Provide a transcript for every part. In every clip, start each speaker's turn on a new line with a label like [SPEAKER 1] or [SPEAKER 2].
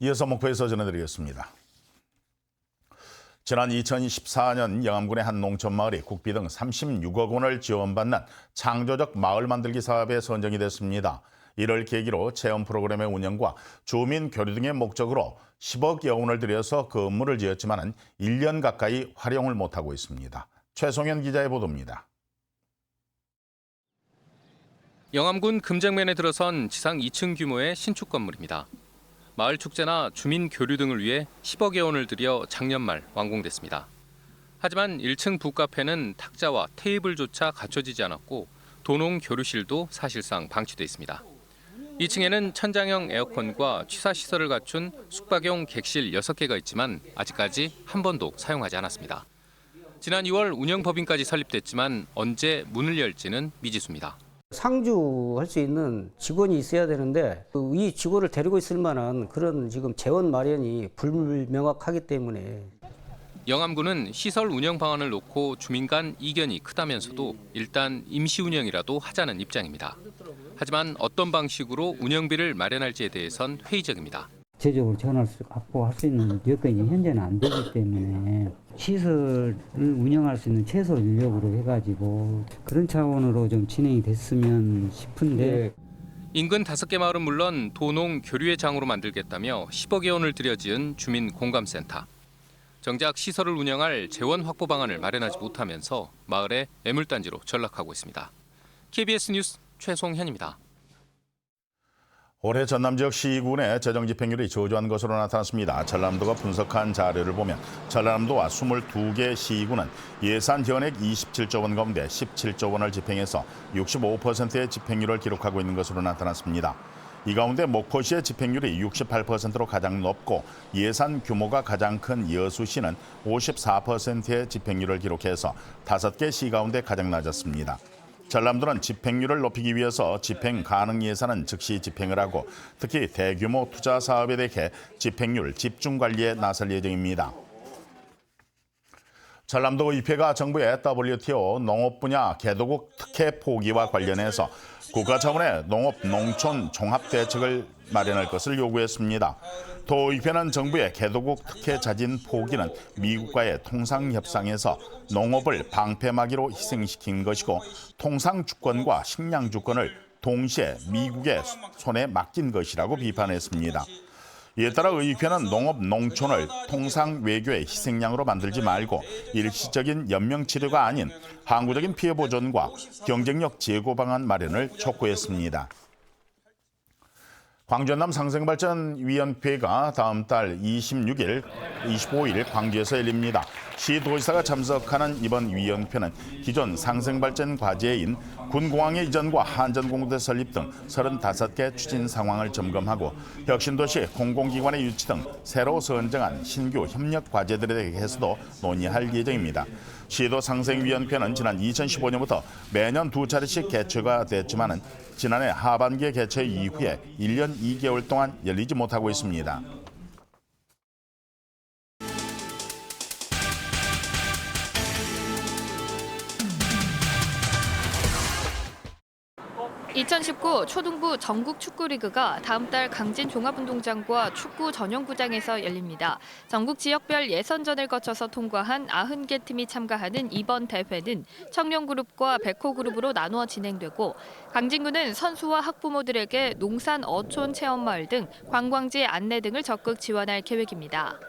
[SPEAKER 1] 이어서 목포에서 전해드리겠습니다. 지난 2014년 영암군의 한 농촌마을이 국비 등 36억 원을 지원받는 창조적 마을 만들기 사업에 선정이 됐습니다. 이를 계기로 체험 프로그램의 운영과 주민 교류 등의 목적으로 10억여 원을 들여서 건물을 지었지만 1년 가까이 활용을 못하고 있습니다. 최송현 기자의 보도입니다.
[SPEAKER 2] 영암군 금장면에 들어선 지상 2층 규모의 신축 건물입니다. 마을 축제나 주민 교류 등을 위해 10억여 원을 들여 작년 말 완공됐습니다. 하지만 1층 북카페는 탁자와 테이블조차 갖춰지지 않았고 도농 교류실도 사실상 방치돼 있습니다. 2층에는 천장형 에어컨과 취사시설을 갖춘 숙박용 객실 6개가 있지만 아직까지 한 번도 사용하지 않았습니다. 지난 2월 운영법인까지 설립됐지만 언제 문을 열지는 미지수입니다.
[SPEAKER 3] 상주할 수 있는 직원이 있어야 되는데 이 직원을 데리고 있을 만한 그런 지금 재원 마련이 불명확하기 때문에
[SPEAKER 2] 영암군은 시설 운영 방안을 놓고 주민 간 이견이 크다면서도 일단 임시 운영이라도 하자는 입장입니다. 하지만 어떤 방식으로 운영비를 마련할지에 대해선 회의적입니다.
[SPEAKER 4] 제적으로 전화를 확보할 수 있는 여건이 현재는 안 되기 때문에 시설을 운영할 수 있는 최소 인력으로 해가지고 그런 차원으로 좀 진행이 됐으면 싶은데
[SPEAKER 2] 인근 5개 마을은 물론 도농 교류의 장으로 만들겠다며 10억여 원을 들여 지은 주민 공감센터. 정작 시설을 운영할 재원 확보 방안을 마련하지 못하면서 마을의 애물단지로 전락하고 있습니다. KBS 뉴스 최송현입니다.
[SPEAKER 1] 올해 전남 지역 시군의 재정 집행률이 저조한 것으로 나타났습니다. 전남도가 분석한 자료를 보면 전남도와 22개 시군은 예산 지원액 27조 원 가운데 17조 원을 집행해서 65%의 집행률을 기록하고 있는 것으로 나타났습니다. 이 가운데 목포시의 집행률이 68%로 가장 높고 예산 규모가 가장 큰 여수시는 54%의 집행률을 기록해서 5개 시 가운데 가장 낮았습니다. 전남도는 집행률을 높이기 위해서 집행 가능 예산은 즉시 집행을 하고 특히 대규모 투자 사업에 대해 집행률 집중 관리에 나설 예정입니다. 전남도의회가 정부의 WTO 농업 분야 개도국 특혜 포기와 관련해서 국가 차원의 농업 농촌 종합 대책을 마련할 것을 요구했습니다. 도의회는 정부의 개도국 특혜 자진 포기는 미국과의 통상 협상에서 농업을 방패막이로 희생시킨 것이고 통상 주권과 식량 주권을 동시에 미국의 손에 맡긴 것이라고 비판했습니다. 이에 따라 의회는 농업 농촌을 통상 외교의 희생양으로 만들지 말고 일시적인 연명 치료가 아닌 항구적인 피해 보전과 경쟁력 제고 방안 마련을 촉구했습니다. 광주연남 상생발전위원회가 다음 달 26일, 25일 광주에서 열립니다. 시도지사가 참석하는 이번 위원회는 기존 상생발전 과제인 군공항의 이전과 한전공대 설립 등 35개 추진 상황을 점검하고 혁신도시 공공기관의 유치 등 새로 선정한 신규 협력 과제들에 대해서도 논의할 예정입니다. 시도상생위원회는 지난 2015년부터 매년 2차례씩 개최가 됐지만 지난해 하반기에 개최 이후에 1년 2개월 동안 열리지 못하고 있습니다.
[SPEAKER 5] 2019 초등부 전국 축구리그가 다음 달 강진 종합운동장과 축구 전용구장에서 열립니다. 전국 지역별 예선전을 거쳐서 통과한 90개 팀이 참가하는 이번 대회는 청룡그룹과 백호그룹으로 나누어 진행되고 강진구는 선수와 학부모들에게 농산 어촌 체험마을 등 관광지 안내 등을 적극 지원할 계획입니다.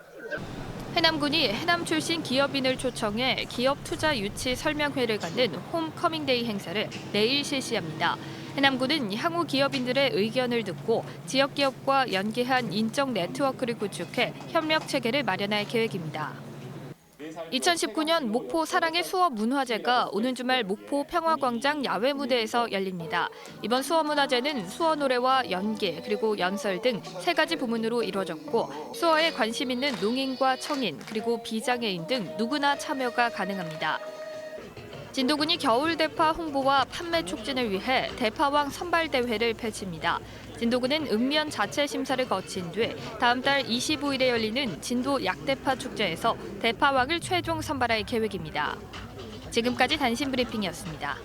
[SPEAKER 5] 해남군이 해남 출신 기업인을 초청해 기업 투자 유치 설명회를 갖는 홈커밍데이 행사를 내일 실시합니다. 해남군은 향후 기업인들의 의견을 듣고 지역 기업과 연계한 인적 네트워크를 구축해 협력 체계를 마련할 계획입니다. 2019년 목포 사랑의 수어 문화제가 오는 주말 목포 평화광장 야외 무대에서 열립니다. 이번 수어 문화제는 수어 노래와 연기 그리고 연설 등 3가지 부문으로 이루어졌고 수어에 관심 있는 농인과 청인 그리고 비장애인 등 누구나 참여가 가능합니다. 진도군이 겨울 대파 홍보와 판매 촉진을 위해 대파왕 선발대회를 펼칩니다. 진도군은 읍면 자체 심사를 거친 뒤 다음 달 25일에 열리는 진도 약대파 축제에서 대파왕을 최종 선발할 계획입니다. 지금까지 단신 브리핑이었습니다.